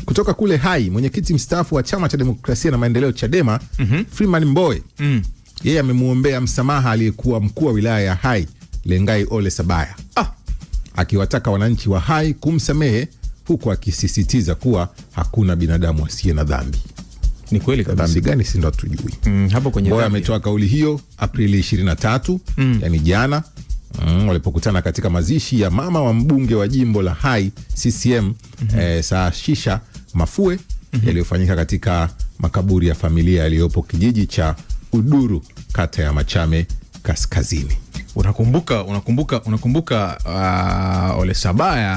Kutoka kule Hai, mwenyekiti mstaafu wa Chama cha Demokrasia na Maendeleo Chadema, Freeman Mbowe, yeye amemuombea msamaha aliyekuwa mkuu wa wilaya ya Hai Lengai Ole Sabaya, akiwataka wananchi wa Hai kumsamehe, huku akisisitiza kuwa hakuna binadamu asiye na dhambi. Ni kweli kabisa. Dhambi gani si ndo tujui. Hapo kwenye Mbowe ametoa kauli hiyo Aprili 23, yani jana, walipokutana katika mazishi ya mama wa mbunge wa jimbo la Hai CCM, Saashisha Mafue, yaliyofanyika katika makaburi ya familia yaliyopo kijiji cha Uduru, kata ya Machame Kaskazini. Unakumbuka Ole Sabaya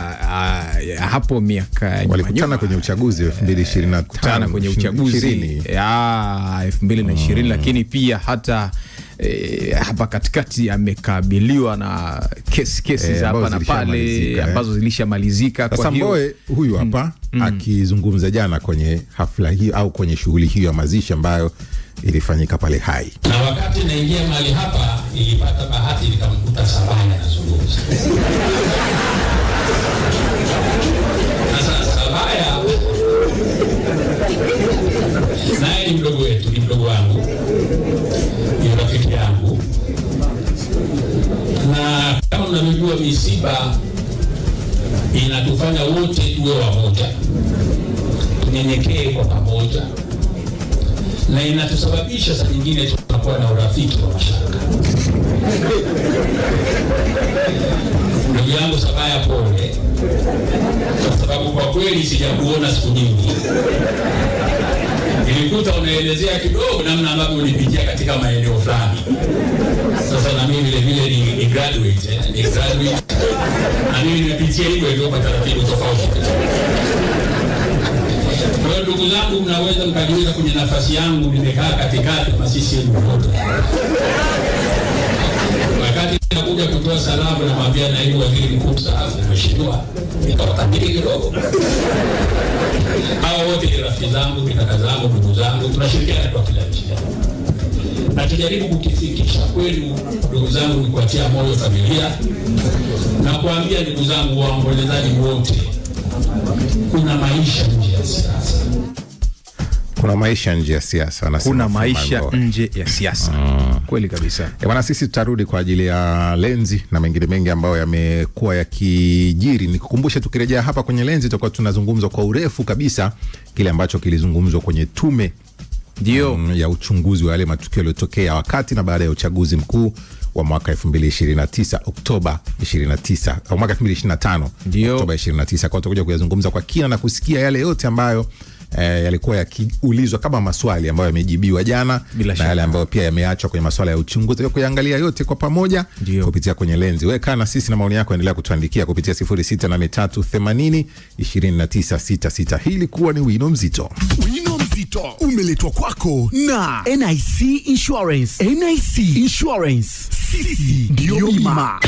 hapo miaka walikutana kwenye uchaguzi 2025, kwenye uchaguzi 2020, lakini pia hata hapa katikati amekabiliwa na kesi za hapa na pale ambazo zilishamalizika. Kwa hiyo Mbowe huyu hapa akizungumza jana kwenye hafla hiyo au kwenye shughuli hiyo ya mazishi ambayo ilifanyika pale Hai. Na wakati naingia mahali hapa nilipata bahati nikamkuta Sabaya anazungumza. Sasa Sabaya naye ni mdogo wetu, ni mdogo wangu, ni rafiki yangu, na kama mnavyojua misiba inatufanya wote tuwe wamoja, tunyenyekee kwa pamoja, na inatusababisha saa nyingine tunakuwa na urafiki wa mashaka. Ndugu yangu Sabaya, pole, kwa sababu kwa kweli sijakuona siku nyingi. Nilikuta unaelezea kidogo namna ambavyo ulipitia katika maeneo fulani. Sasa na mimi vile vile ni graduate, na mimi nimepitia hivyo kwa taratibu tofauti. Kwa hiyo ndugu zangu, mnaweza mkajiweka kwenye nafasi yangu, nimekaa katikati kwa sisi wote. Wakati nakuja kutoa salamu na mwambia naibu waziri mkuu mstaafu, mheshimiwa, nikawatabiri kidogo. Hawa wote ni rafiki zangu, kaka zangu, ndugu zangu, tunashirikiana kwa kila njia. Na tujaribu kukifikisha kwenu, ndugu zangu, kuatia moyo familia na kuambia ndugu zangu waombolezaji wote, kuna maisha nje ya siasa. Kuna maisha nje ya siasa, kuna maisha nje ya siasa. Kweli kabisa. Bwana, sisi tutarudi kwa ajili ya Lenzi na mengine mengi ambayo yamekuwa yakijiri. Nikukumbushe, tukirejea hapa kwenye Lenzi tutakuwa tunazungumza kwa urefu kabisa kile ambacho kilizungumzwa kwenye tume ya uchunguzi wa yale matukio yaliyotokea wakati na baada ya uchaguzi mkuu wa mwaka 2029 Oktoba 29 au mwaka 2025 Oktoba 29. Kwa tutakuja kuyazungumza kwa kina na kusikia yale yote ambayo yalikuwa yakiulizwa kama maswali ambayo yamejibiwa jana, na yale ambayo pia yameachwa kwenye maswala ya uchunguzi. Kuangalia yote kwa pamoja kupitia kwenye Lenzi. Wewe kana sisi na maoni yako endelea kutuandikia kupitia 0683802966. Hili kuwa ni Wino Mzito. Wino Mzito umeletwa kwako na NIC Insurance. NIC Insurance, sisi ndio bima.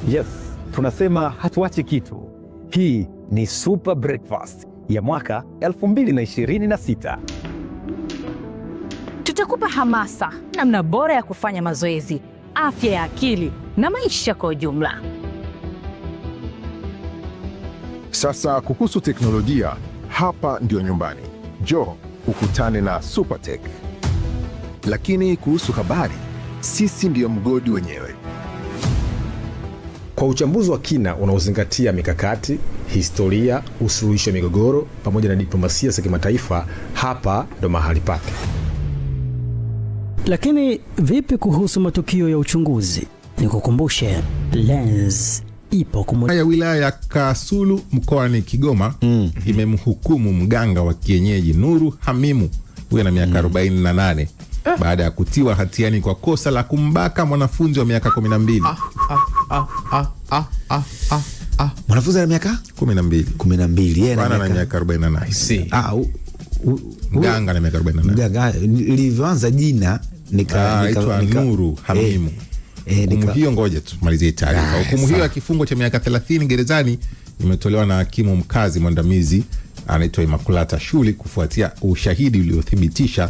Yes, tunasema hatuachi kitu. Hii ni Super Breakfast ya mwaka 2026. Tutakupa hamasa, namna bora ya kufanya mazoezi, afya ya akili na maisha kwa ujumla. Sasa kuhusu teknolojia, hapa ndio nyumbani. Njoo ukutane na Supertech. Lakini kuhusu habari, sisi ndio mgodi wenyewe. Kwa uchambuzi wa kina unaozingatia mikakati, historia, usuluhisho wa migogoro pamoja na diplomasia za kimataifa, hapa ndo mahali pake. Lakini vipi kuhusu matukio ya uchunguzi? Nikukumbushe, Lens ipo ya wilaya ya Kasulu mkoani Kigoma imemhukumu mganga wa kienyeji Nuru Hamimu, huyo na miaka 48, baada ya kutiwa hatiani kwa kosa la kumbaka mwanafunzi wa miaka 12. Mwanafunzi wa miaka 12 yeye na miaka 48. Mganga na miaka 48. Mganga lilivyoanza jina nika Nuru Hamimu. Hukumu hiyo, ngoja tumalizie taarifa. Hukumu hiyo ya kifungo cha miaka 30 gerezani imetolewa na hakimu mkazi mwandamizi anaitwa Imakulata Shuli kufuatia ushahidi uliothibitisha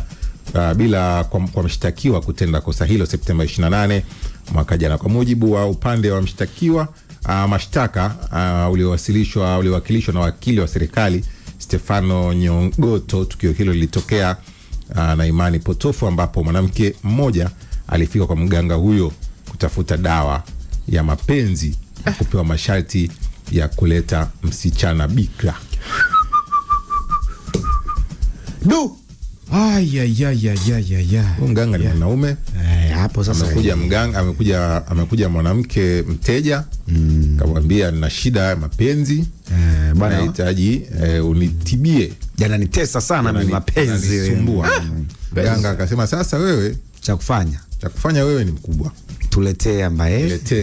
bila kwa mshtakiwa kutenda kosa hilo Septemba 28 mwaka jana. Kwa mujibu wa upande wa mshtakiwa, mashtaka uliowakilishwa na wakili wa serikali Stefano Nyongoto, tukio hilo lilitokea na imani potofu, ambapo mwanamke mmoja alifika kwa mganga huyo kutafuta dawa ya mapenzi kupewa masharti ya kuleta msichana bikra. Mganga ni mwanaume. Hapo sasa amekuja mganga, amekuja mwanamke mteja, kamwambia nina shida ya mapenzi, bwana nahitaji unitibie. Jana nitesa sana mimi mapenzi. Nisumbua. Mganga akasema sasa wewe cha kufanya wewe ni mkubwa. Tuletee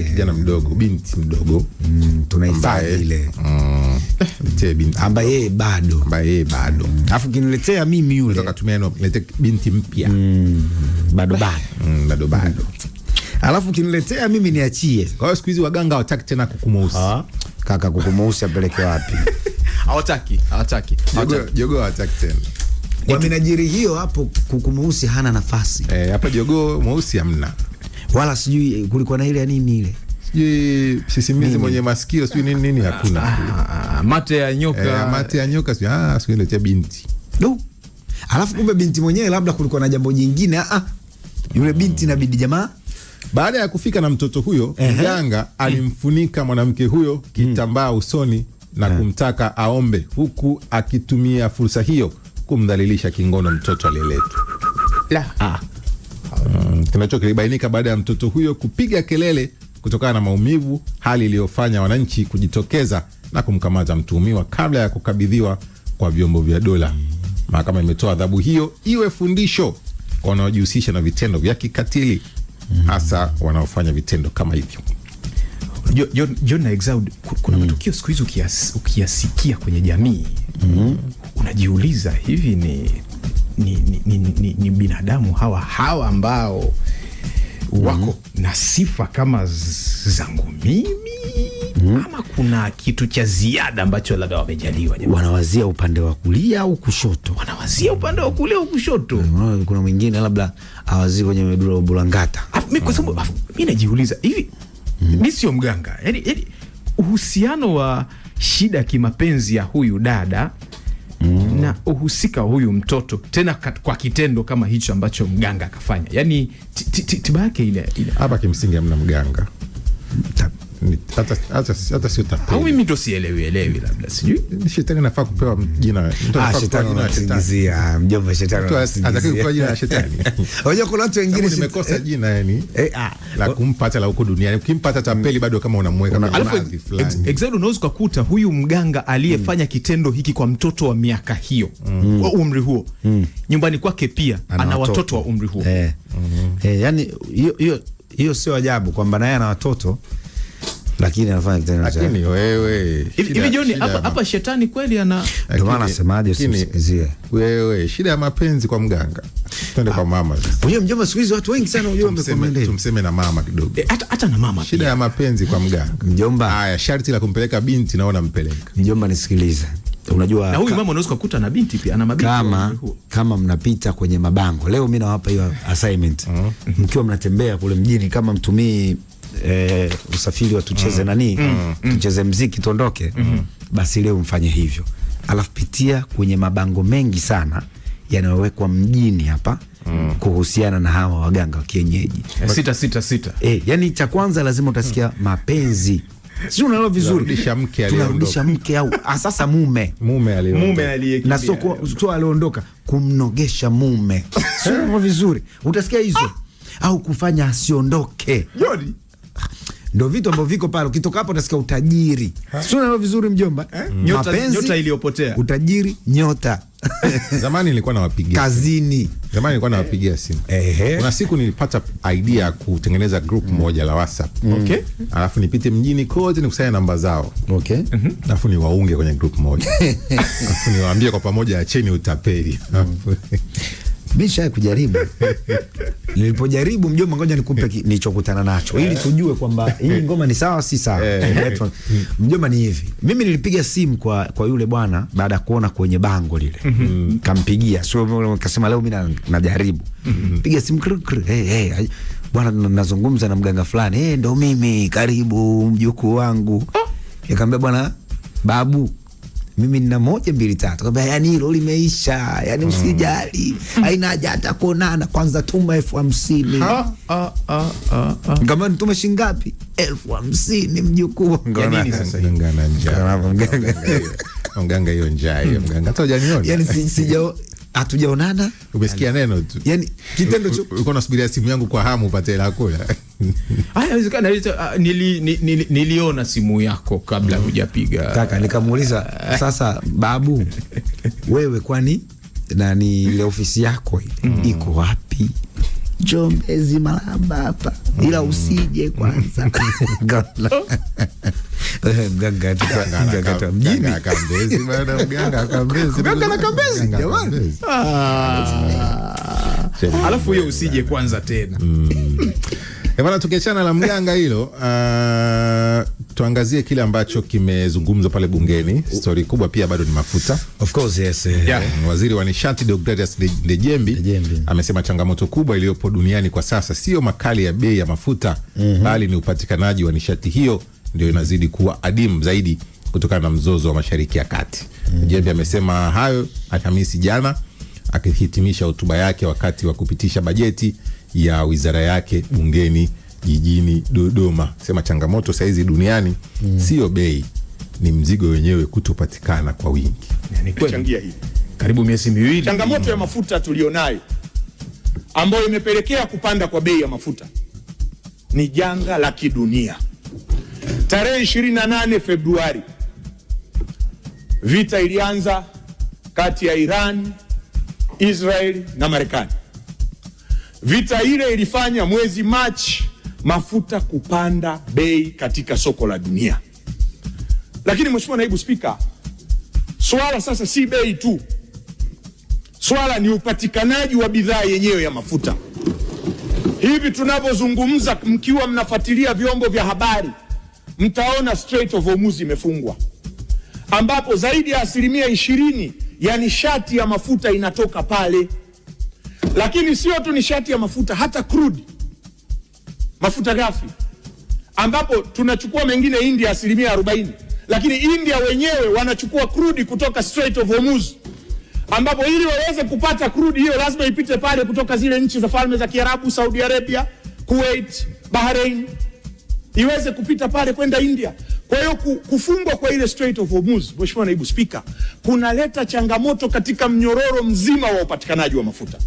kijana mdogo, binti mdogo. Tunahifadhi ile. Tuletee binti ambaye bado. Alafu kiniletea mimi yule. Kutoka tumeno niletee binti mpya. Bado. Alafu kiniletea mimi niachie. Kwa hiyo siku hizi waganga hawataki tena kuku mweusi. Kaka, kuku mweusi apeleke wapi? Hawataki. Jogoo hawataki tena. Kwa minajiri hiyo hapo kuku mweusi hana nafasi. Hapa jogoo mweusi hamna. Wala sijui kulikuwa na ile ya nini ile. Sijui sisimizi mwenye masikio sijui nini hakuna. Mate ya nyoka. Sijui niletea binti. Alafu kumbe binti mwenyewe labda kulikuwa na jambo jingine. Yule binti inabidi jamaa. Baada ya kufika na mtoto huyo, mganga alimfunika mwanamke huyo kitambaa usoni na kumtaka aombe, huku akitumia fursa hiyo kumdhalilisha kingono mtoto aliyeletwa. Kinacho kilibainika baada ya mtoto huyo kupiga kelele kutokana na maumivu, hali iliyofanya wananchi kujitokeza na kumkamata mtuhumiwa kabla ya kukabidhiwa kwa vyombo vya dola. Mahakama imetoa adhabu hiyo iwe fundisho kwa wanaojihusisha na vitendo vya kikatili, hasa wanaofanya vitendo kama hivyo. John na Exaud, kuna matukio siku hizi ukiyasikia kwenye jamii, unajiuliza hivi ni binadamu hawa ambao wako na sifa kama zangu mimi, ama kuna kitu cha ziada ambacho labda wamejaliwa? Wanawazia upande wa kulia au kushoto. Kuna mwingine labda awazi kwenye medula bulangata. Kwa sababu mimi najiuliza hivi, mimi sio mganga, yani uhusiano wa shida ya kimapenzi ya huyu dada na uhusika huyu mtoto, tena kwa kitendo kama hicho ambacho mganga akafanya, yani tiba yake ile hapa kimsingi hamna mganga, hata sio tapeli. Au mimi ndo sielewi labda sijui shetani nafaa kupewa jina. Shetani anasingizia mjomba, shetani anataka jina la shetani. Unajua kuna watu wengine nimekosa jina yani la kumpata la huko duniani, ukimpata tapeli bado kama unamweka. Exactly, unaweza kukuta huyu mganga aliyefanya kitendo hiki kwa mtoto wa miaka hiyo, kwa umri huo, nyumbani kwake pia ana watoto wa umri huo. Yani hiyo sio ajabu kwamba naye ana watoto lakini anafanya kitendo cha. Lakini wewe hivi John, hapa shetani kweli ana. Ndio maana nasemaje, usizie wewe shida ya mapenzi kwa mganga. Twende kwa mama sasa. Unajua mjomba, siku hizi watu wengi sana unajua wamekomendea. Tumseme na mama kidogo. Hata na mama. Shida ya mapenzi kwa mganga. Mjomba. Haya, sharti la kumpeleka binti naona mpeleka. Mjomba, nisikilize. Unajua na huyu mama unaweza kukuta na binti pia ana mabinti. Kama mnapita kwenye mabango. Leo mimi nawapa hiyo assignment. Mkiwa mnatembea kule mjini, kama mtumii usafiri wa tucheze tucheze mziki tuondoke, basi leo mfanye hivyo. Alafu pitia kwenye mabango mengi sana yanayowekwa mjini hapa kuhusiana na hawa waganga wa kienyeji. 666. Yani cha kwanza lazima utasikia mapenzi. Sio unaelewa vizuri. Tunarudisha mke au sasa mume aliyekimbia. Na sio aliondoka, kumnogesha mume. Sio unaelewa vizuri. Utasikia hizo. Au kufanya asiondoke. Jodi. Ndio vitu ambavyo viko pale. Ukitoka hapo utasikia utajiri. Sio unaelewa vizuri mjomba? Nyota iliyopotea. Utajiri, nyota. Zamani nilikuwa nawapigia kazini. Simu. Kuna siku nilipata idea ya kutengeneza group moja la WhatsApp. Alafu nipite mjini kote nikusanye namba zao. Alafu niwaunge kwenye group moja. Alafu niwaambie kwa pamoja acheni utapeli. Bisha kujaribu. Nilipojaribu mjomba, ngoja nikupe nilichokutana nacho ili tujue kwamba hii ngoma ni sawa si sawa. Mjomba, ni hivi. Mimi nilipiga simu kwa yule bwana baada ya kuona kwenye bango lile. Kampigia. Sio kasema leo mimi najaribu. Piga simu bwana, nazungumza na mganga fulani. Ndo mimi, karibu mjukuu wangu. Nikamwambia bwana babu, mimi nina 1 2 3. Kwamba yani hilo limeisha, yani usijali, haina haja hata kuonana, kwanza tuma 50,000. Kama nitume shingapi? 50,000 mjukuu. Ya nini sasa Mganga njaa. Mganga hiyo njaa hiyo mganga. Hata hujaniona. Yani hatujaonana. Umesikia neno tu. Yani kitendo cho uko unasubiria simu yangu kwa hamu upate hela kula. Inawezekana niliona simu yako kabla hujapiga. Kaka nikamuuliza, sasa babu, wewe kwani nani ile ofisi yako iko wapi? Jombezi Malamba hapa, ila usije kwanza. Mganga mjini Kambezi bwana, mganga Kambezi. Mganga na Kambezi jamani. Alafu hiyo usije kwanza tena. Bwana, tukiachana la mganga hilo, tuangazie kile ambacho kimezungumzwa pale bungeni. Story kubwa pia bado ni mafuta. Of course, yes. Waziri wa nishati Deogratias Ndejembi amesema changamoto kubwa iliyopo duniani kwa sasa sio makali ya bei ya mafuta, bali ni upatikanaji wa nishati hiyo ndio inazidi kuwa adimu zaidi kutokana na mzozo wa Mashariki ya Kati. Ndejembi amesema hayo Alhamisi jana akihitimisha hotuba yake wakati wa kupitisha bajeti ya wizara yake bungeni jijini Dodoma. Sema changamoto saizi duniani sio bei, ni mzigo wenyewe kutopatikana kwa wingi. Yani changia hii karibu miezi 2. Changamoto ya mafuta tulionayo ambayo imepelekea kupanda kwa bei ya mafuta ni janga la kidunia. Tarehe 28 Februari vita ilianza kati ya Iran, Israel na Marekani. Vita ile ilifanya mwezi Machi mafuta kupanda bei katika soko la dunia. Lakini Mheshimiwa Naibu Spika, swala sasa si bei tu. Swala ni upatikanaji wa bidhaa yenyewe ya mafuta. Hivi tunavyozungumza, mkiwa mnafuatilia vyombo vya habari, mtaona Strait of Hormuz imefungwa, ambapo zaidi ya 20% ya nishati ya mafuta inatoka pale. Lakini sio tu nishati ya mafuta, hata crude, mafuta ghafi, ambapo tunachukua mengine India 40%, lakini India wenyewe wanachukua crude kutoka Strait of Hormuz, ambapo ili waweze kupata crude hiyo lazima ipite pale kutoka zile nchi za Falme za Kiarabu, Saudi Arabia, Kuwait, Bahrain, iweze kupita pale kwenda India. Kwa hiyo kufungwa kwa ile Strait of Hormuz, Mheshimiwa Naibu Spika, kunaleta changamoto katika mnyororo mzima wa upatikanaji wa mafuta.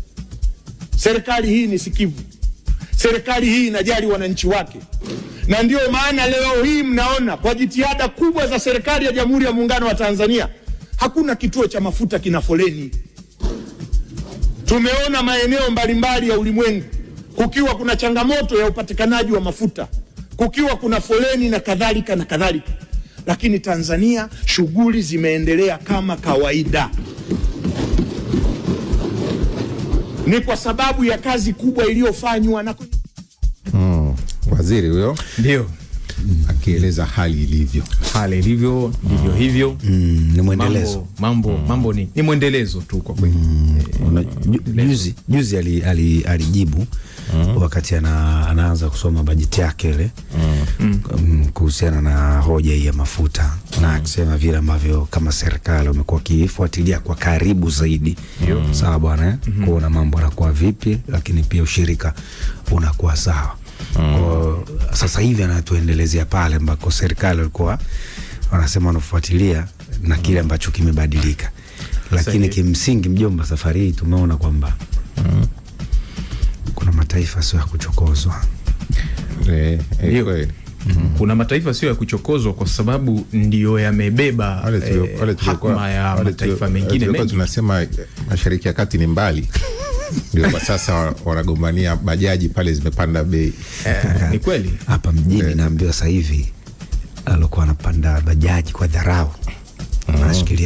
Serikali hii ni sikivu. Serikali hii inajali wananchi wake. Na ndio maana leo hii mnaona kwa jitihada kubwa za serikali ya Jamhuri ya Muungano wa Tanzania, hakuna kituo cha mafuta kina foleni. Tumeona maeneo mbalimbali ya ulimwengu kukiwa kuna changamoto ya upatikanaji wa mafuta, kukiwa kuna foleni na kadhalika na kadhalika. Lakini Tanzania shughuli zimeendelea kama kawaida. Ni kwa sababu ya kazi kubwa iliyofanywa na waziri huyo ndio akieleza hali ilivyo. Hali ilivyo ndivyo hivyo. Ni mwendelezo. Mambo ni mwendelezo tu kwa kweli. Juzi alijibu wakati anaanza kusoma bajeti yake ile kuhusiana na hoja hii ya mafuta, na akisema vile ambavyo kama serikali wamekuwa kifuatilia kwa karibu zaidi. Sawa bwana, kuona mambo yanakuwa vipi, lakini pia ushirika unakuwa sawa. Sasa hivi anatuendelezea pale ambako serikali walikuwa wanasema wanafuatilia na kile ambacho kimebadilika. Lakini kimsingi mjomba, safari hii tumeona kwamba kuna mataifa sio ya kuchokozwa. Kuna mataifa sio ya kuchokozwa kwa sababu ndio yamebeba hatma ya mataifa mengine mengi. Tunasema Mashariki ya Kati ni mbali. Ndio kwa sasa wanagombania bajaji pale zimepanda bei. Ni kweli. Hapa mjini naambiwa sasa hivi alikuwa anapanda bajaji kwa dharau. Anashikilia